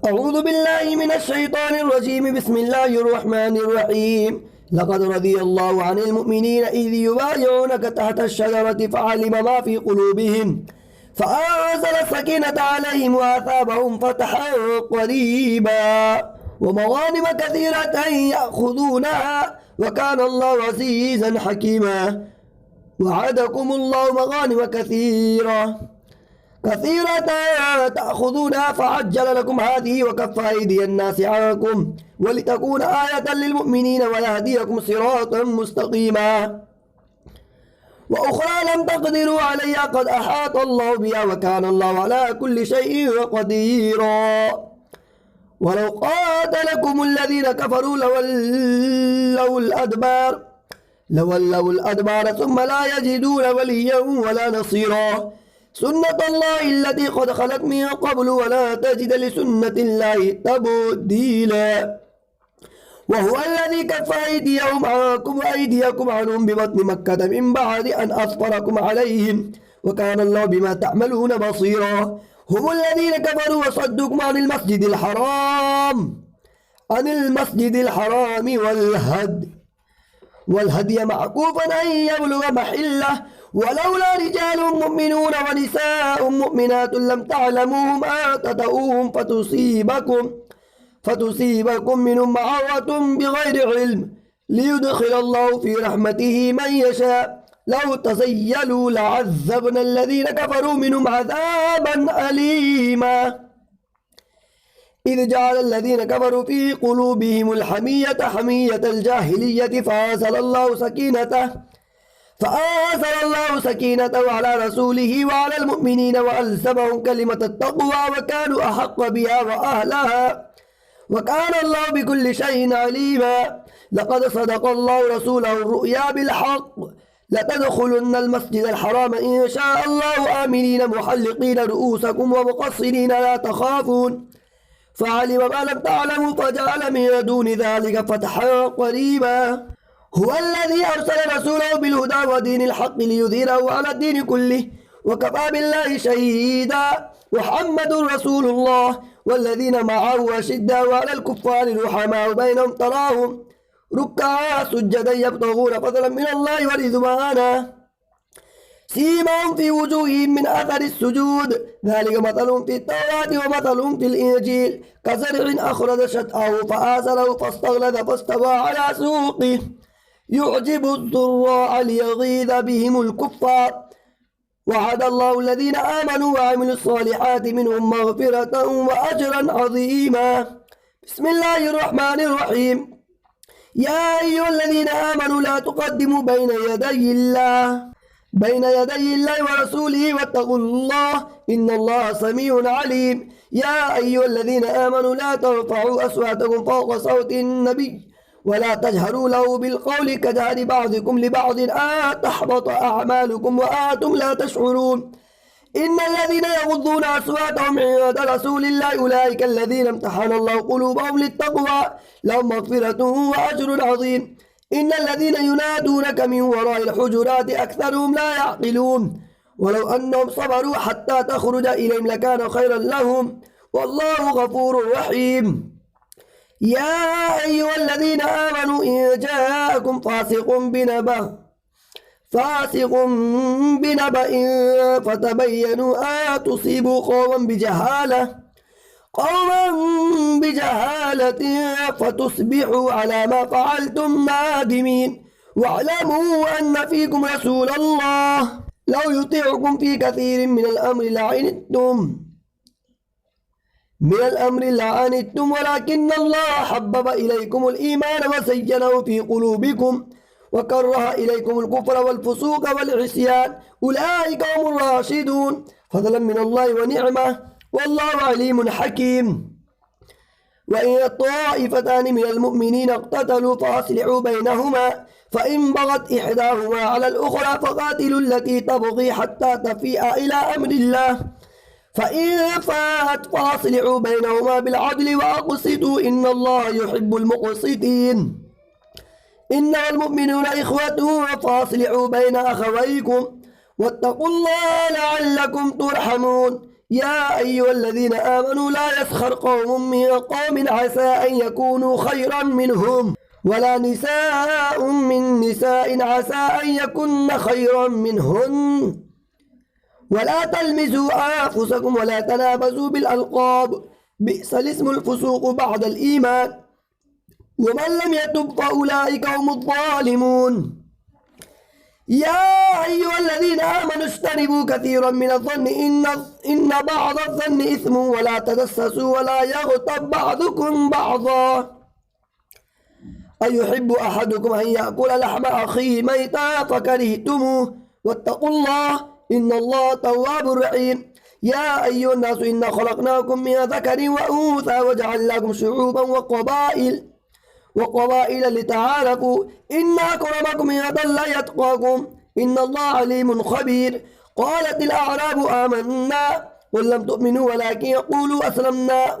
أعوذ بالله من الشيطان الرجيم. بسم الله الرحمن الرحيم. لقد رضي الله عن المؤمنين إذ يبايعونك تحت الشجرة فعلم ما في قلوبهم فأنزل السكينة عليهم وأثابهم فتحا قريبا ومغانم كثيرة يأخذونها وكان الله عزيزا حكيما. وعدكم الله مغانم كثيرة تأخذونها فعجل لكم هذه وكف أيدي الناس عنكم ولتكون آية للمؤمنين ويهديكم صراطا مستقيما. وأخرى لم تقدروا عليها قد أحاط الله بها وكان الله على كل شيء قديرا. ولو قاتلكم الذين كفروا لولوا الأدبار ثم لا يجدون وليا ولا نصيرا. سنة الله التي قد خلت من قبل ولا تجد لسنة الله تبديلا. وهو الذي كف أيديهم عنكم وأيديكم عنهم ببطن مكة من بعد أن أظفركم عليهم وكان الله بما تعملون بصيرا. هم الذين كفروا وصدوكم عن المسجد الحرام والهدي معكوفا أن يبلغ محله ولولا رجال مؤمنون ونساء مؤمنات لم تعلموهم أن تطؤوهم فتصيبكم منهم معرة بغير علم ليدخل الله في رحمته من يشاء. لو تزيلوا لعذبنا الذين كفروا منهم عذابا أليما. إذ جعل الذين كفروا في قلوبهم الحمية حمية الجاهلية فأنزل الله سكينته على رسوله وعلى المؤمنين وألزمهم كلمة التقوى وكانوا أحق بها وأهلها وكان الله بكل شيء عليما. لقد صدق الله رسوله الرؤيا بالحق لتدخلن المسجد الحرام إن شاء الله آمنين محلقين رؤوسكم ومقصرين لا تخافون فعلم ما لم تعلموا فجعل من دون ذلك فتحا قريبا. هو الذي أرسل رسوله بالهدى ودين الحق ليظهره على الدين كله وكفى بالله شهيدا. محمد رسول الله والذين معه أشداء على الكفار رحماء بينهم تراهم ركعا سجدا يبتغون فضلا من الله ورضوانا سيماهم في وجوههم من أثر السجود ذلك مثل في التوراة ومثل في الإنجيل كزرع أخرج شطأه فآزره فاستغلظ فاستوى على سوقه يعجب الزراع ليغيظ بهم الكفار. وعد الله الذين آمنوا وعملوا الصالحات منهم مغفرة وأجرا عظيما. بسم الله الرحمن الرحيم. يا أيها الذين آمنوا لا تقدموا بين يدي الله ورسوله واتقوا الله إن الله سميع عليم. يا أيها الذين آمنوا لا ترفعوا أصواتكم فوق صوت النبي ولا تجهروا له بالقول كجهر بعضكم لبعض أن تحبط أعمالكم وأنتم لا تشعرون. إن الذين يغضون أصواتهم عند رسول الله أولئك الذين امتحن الله قلوبهم للتقوى لهم مغفرة وأجر عظيم. إن الذين ينادونك من وراء الحجرات أكثرهم لا يعقلون ولو أنهم صبروا حتى تخرج إليهم لكان خيرا لهم والله غفور رحيم. يا أيها الذين آمنوا إن جاءكم فاسق بنبأ فتبينوا أن تصيبوا قوما بجهالة فتصبحوا على ما فعلتم نادمين. واعلموا أن فيكم رسول الله لو يطيعكم في كثير من الأمر لعنتم ولكن الله حبب إليكم الإيمان وزينه في قلوبكم وكره إليكم الكفر والفسوق والعصيان أولئك هم الراشدون فضلا من الله ونعمة والله عليم حكيم. وإن طائفتان من المؤمنين اقتتلوا فأصلحوا بينهما فإن بغت إحداهما على الأخرى فقاتلوا التي تبغي حتى تفيء إلى أمر الله فإن فاءت فأصلحوا بينهما بالعدل وأقسطوا إن الله يحب المقسطين. إنما المؤمنون إخوة فأصلحوا بين أخويكم واتقوا الله لعلكم ترحمون. يا أيها الذين آمنوا لا يسخر قوم من قوم عسى أن يكونوا خيرا منهم ولا نساء من نساء عسى أن يكن خيرا منهن ولا تلمزوا أنفسكم ولا تنابزوا بالألقاب بئس الاسم الفسوق بعد الإيمان ومن لم يتب فأولئك هم الظالمون. يا أيها الذين آمنوا اجتنبوا كثيرا من الظن إن بعض الظن إثم ولا تجسسوا ولا يغتب بعضكم بعضا أيحب أحدكم أن يأكل لحم أخيه ميتا فكرهتموه واتقوا الله إن الله تواب رحيم. يا أيها الناس إنا خلقناكم من ذكر وأنثى وجعلناكم شعوبا وقبائل لتعارفوا إن أكرمكم عند الله يتقاكم إن الله عليم خبير. قالت الأعراب آمنا قل لم تؤمنوا ولكن قولوا أسلمنا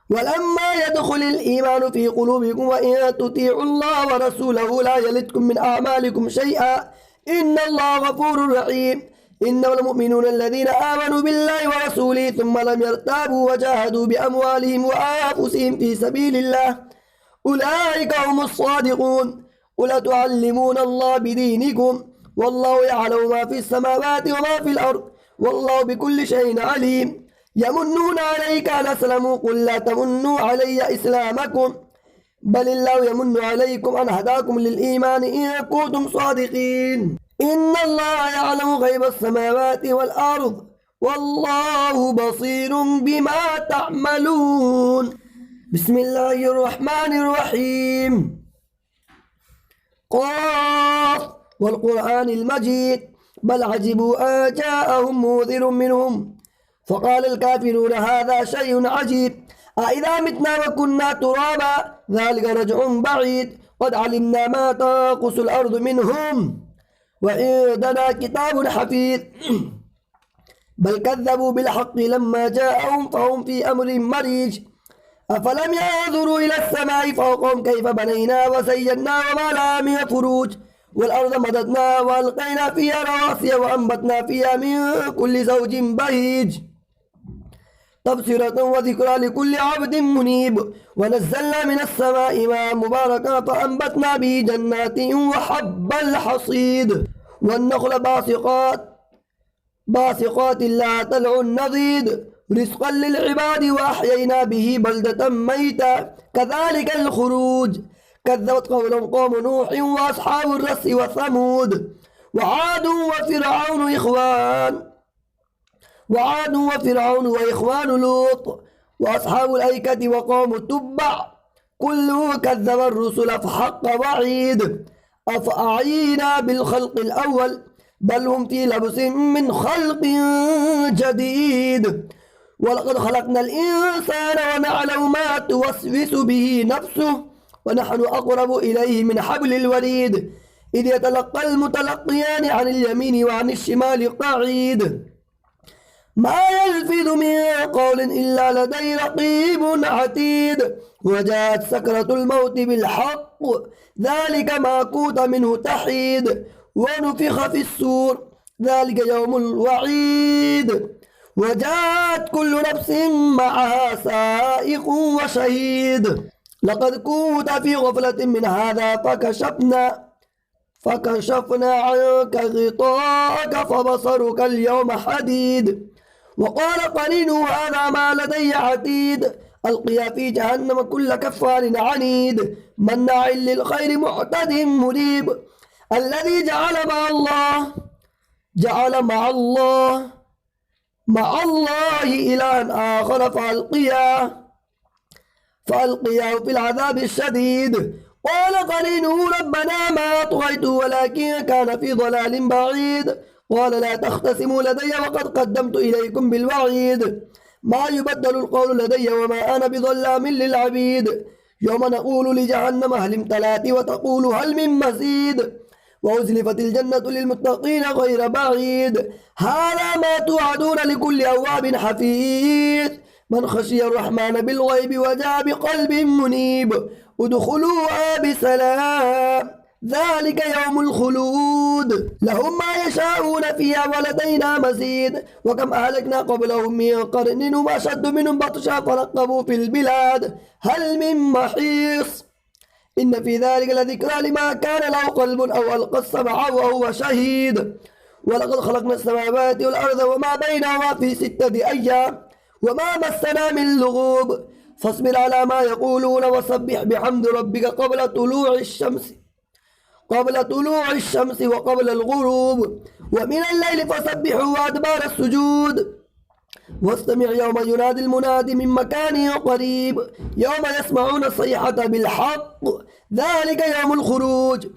ولما يدخل الإيمان في قلوبكم وإن تطيعوا الله ورسوله لا يلدكم من أعمالكم شيئا إن الله غفور رحيم. إنما المؤمنون الذين آمنوا بالله ورسوله ثم لم يرتابوا وجاهدوا بأموالهم وأنفسهم في سبيل الله أولئك هم الصادقون. قل تعلمون الله بدينكم والله يعلم ما في السماوات وما في الأرض والله بكل شيء عليم. يمنون عليك أن أسلموا قل لا تمنوا علي إسلامكم بل الله يمن عليكم أن هداكم للإيمان إن كنتم صادقين. إن الله يعلم غيب السماوات والأرض والله بصير بما تعملون. بسم الله الرحمن الرحيم. قاف والقرآن المجيد بل عجبوا أن جاءهم منذر منهم فقال الكافرون هذا شيء عجيب أإذا متنا وكنا ترابا ذلك رجع بعيد قد علمنا ما تنقص الأرض منهم وعندنا كتاب حفيظ بل كذبوا بالحق لما جاءهم فهم في أمر مريج أفلم ينظروا إلى السماء فوقهم كيف بنينا وزينا وما لها من فروج والأرض مددنا وألقينا فيها رواسي وأنبتنا فيها من كل زوج بهيج تبصرة وذكرى لكل عبد منيب ونزلنا من السماء ماء مباركا فأنبتنا به جنات وحب الحصيد والنخل باسقات لا طلع نضيد رزقا للعباد وأحيينا به بلدة ميتا كذلك الخروج كذبت قوم نوح وأصحاب الرس وثمود وعاد وفرعون وإخوان لوط وأصحاب الأيكة وقوم تبع كله كذب الرسل فحق وعيد أفأعينا بالخلق الأول بل هم في لبس من خلق جديد ولقد خلقنا الإنسان ونعلم ما توسوس به نفسه ونحن أقرب إليه من حبل الوريد إذ يتلقى المتلقيان عن اليمين وعن الشمال قعيد ما يلفظ من قول إلا لدي رقيب عتيد وجاءت سكرة الموت بالحق ذلك ما كنت منه تحيد ونفخ في السور ذلك يوم الوعيد وجاءت كل نفس معها سائق وشهيد لقد كنت في غفلة من هذا فكشفنا عنك غطاءك فبصرك اليوم حديد وقال قرينه هذا ما لدي عتيد ألقيا في جهنم كل كفار عنيد مناع للخير معتد مريب الذي جعل مع الله إلها آخر فألقياه في العذاب الشديد قال قرينه ربنا ما أطغيته ولكن كان في ضلال بعيد قال لا تختصموا لدي وقد قدمت إليكم بالوعيد ما يبدل القول لدي وما أنا بظلام للعبيد يوم نقول لجهنم هل امتلأت وتقول هل من مزيد وأزلفت الجنة للمتقين غير بعيد هذا ما توعدون لكل أواب حفيظ من خشي الرحمن بالغيب وجاء بقلب منيب ادخلوها بسلام ذلك يوم الخلود لهم ما يشاءون فيها ولدينا مزيد وكم أهلكنا قبلهم من قرن هم أشد منهم بطشا فنقبوا في البلاد هل من محيص إن في ذلك لذكرى لما كان له قلب أو ألقى السمع وهو شهيد ولقد خلقنا السماوات والأرض وما بينهما في 6 أيام وما مسنا من لغوب فاصبر على ما يقولون وسبح بحمد ربك قبل طلوع الشمس وقبل الغروب ومن الليل فسبحه وأدبار السجود واستمع يوم ينادي المنادي من مكان قريب يوم يسمعون الصيحة بالحق ذلك يوم الخروج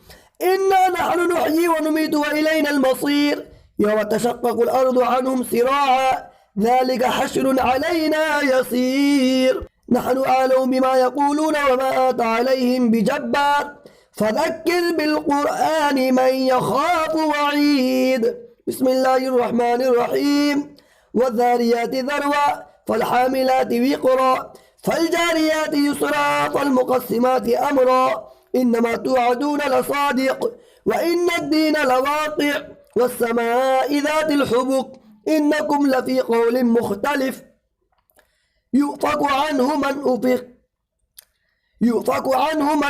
إنا نحن نحيي ونميت وإلينا المصير يوم تشقق الأرض عنهم سراعا ذلك حشر علينا يسير نحن أعلم بما يقولون وما آتى عليهم بجبار فذكر بالقرآن من يخاف وعيد بسم الله الرحمن الرحيم والذاريات ذروا فالحاملات وقرا فالجاريات يسرا فالمقسمات أمرا إنما توعدون لصادق وإن الدين لواقع والسماء ذات الحبك إنكم لفي قول مختلف يؤفك عنه من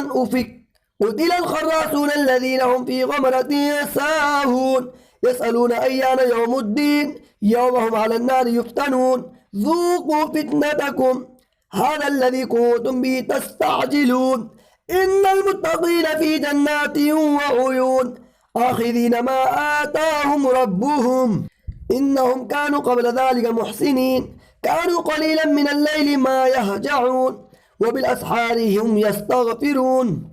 أفك قتل الخراصون الذين هم في غمرة ساهون يسألون أيان يوم الدين يوم هم على النار يفتنون ذوقوا فتنتكم هذا الذي كنتم به تستعجلون إن المتقين في جنات وعيون آخذين ما آتاهم ربهم إنهم كانوا قبل ذلك محسنين كانوا قليلا من الليل ما يهجعون وبالأسحار هم يستغفرون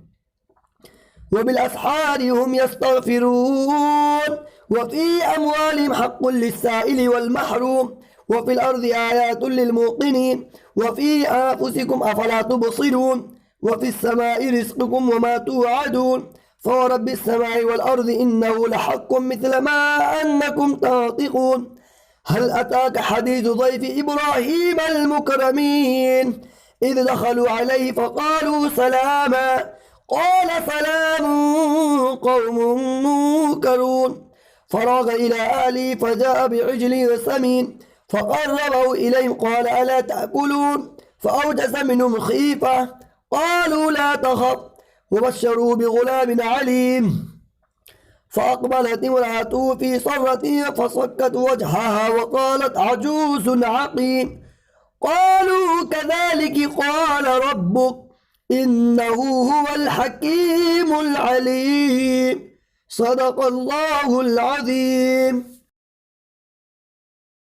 وفي أموالهم حق للسائل والمحروم وفي الأرض آيات للموقنين وفي أنفسكم أفلا تبصرون وفي السماء رزقكم وما توعدون فورب السماء والأرض إنه لحق مثل ما أنكم تنطقون هل أتاك حديث ضيف إبراهيم المكرمين إذ دخلوا عليه فقالوا سلاما قال سلام قوم منكرون فراغ إلى أهله فجاء بعجل سمين فقربه إليهم قال ألا تأكلون فأوجس منهم خيفة قالوا لا تخف وبشروا بغلام عليم فأقبلت امرأته في صرة فصكت وجهها وقالت عجوز عقيم قالوا كذلك قال ربك إنه هو الحكيم العليم صدق الله العظيم.